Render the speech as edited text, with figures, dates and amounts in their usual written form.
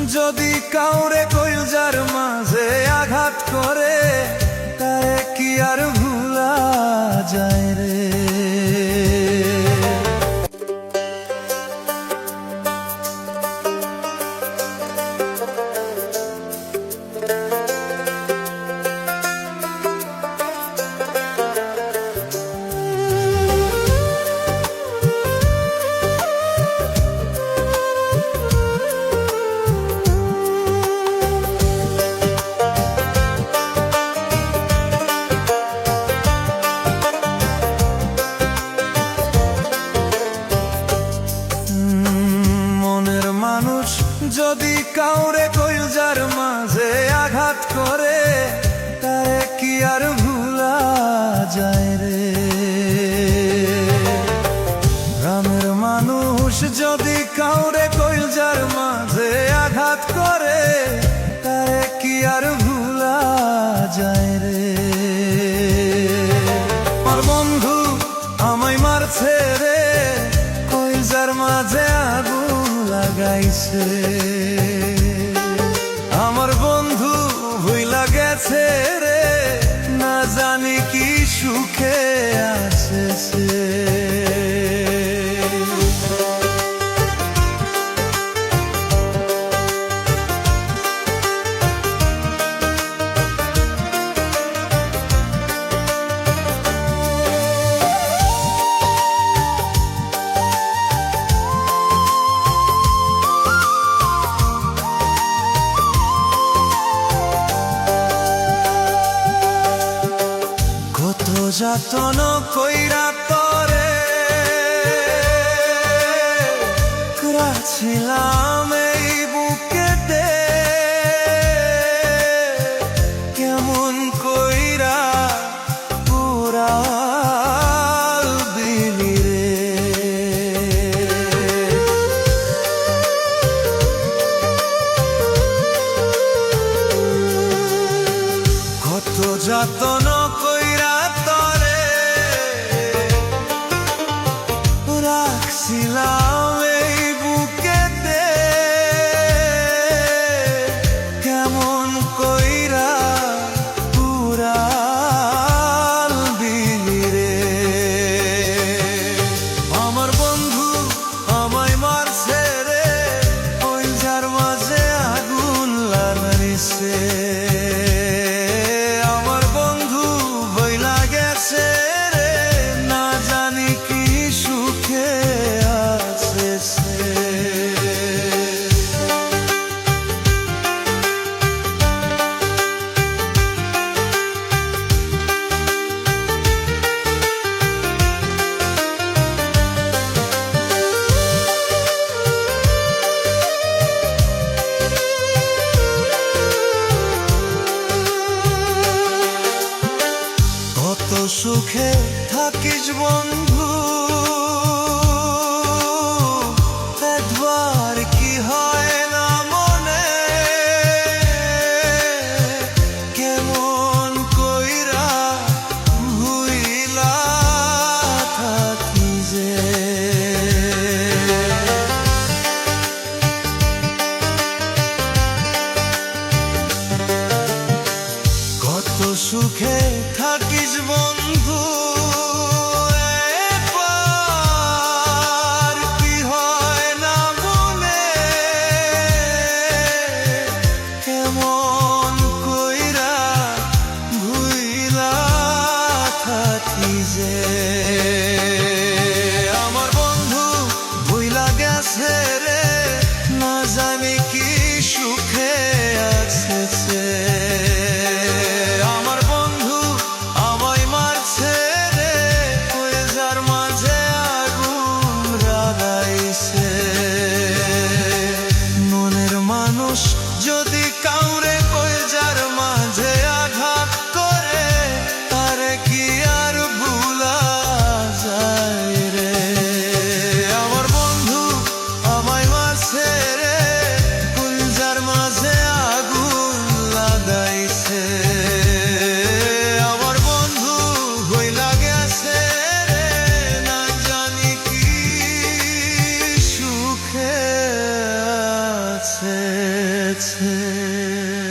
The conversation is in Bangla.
যদি কাউরে কইলজার মাঝে আঘাত করে, তারে কি আর ভুলা যায় রে। যদি কাউরে কইলজার মাঝে আঘাত করে, তারে কি আর ভুলা যায় রে। গ্রামের মানুষ যদি কাউরে কইলজার মাঝে আঘাত করে, তারে কি আর ভুলা যায় রে। আমার বন্ধু আমায় মারছে রে, কইলজার মাঝে আগুন লাগাইছে। আমার বন্ধু ভুইলা গেছে রে, না জানি কি সুখে আছে সে। যতন কইরা তরে রাখছিলাম এই বুকেতে, কেমন কইরা পুরাল দিলি রে। কত যতন কইরা রাখছিলাম এই বুকেতে, কেমন কইরা পুরাল দিলি রে। আমার বন্ধু আমায় মারছে রে, কইলজার মাঝে আগুন লাগাইছে। আমার বন্ধু বইলা গেছে রে, না জানি কি সুখে আছে সে। কত সুখে থাকিস বন্ধু, একবার কি হয় না মনে, কেমন কইরা ভুইলা থাকি যে। কত সুখে থাকিস বন্ধু, একবার কি হয় না মনে, কেমন কইরা ভুইলা থাকি যে। আমার বন্ধু ভুইলা গেছে রে, না জানি কি সুখে আছে সে। যদি কাউরে কইলজার মাঝে আঘাত করে, তারে কি আর ভুলা যায় রে। আমার বন্ধু আমায় মারছে রে, কইলজার মাঝে আগুন লাগাইছে। আমার বন্ধু হইলা গেছে রে, না জানি কি সুখে আছে। গেছে।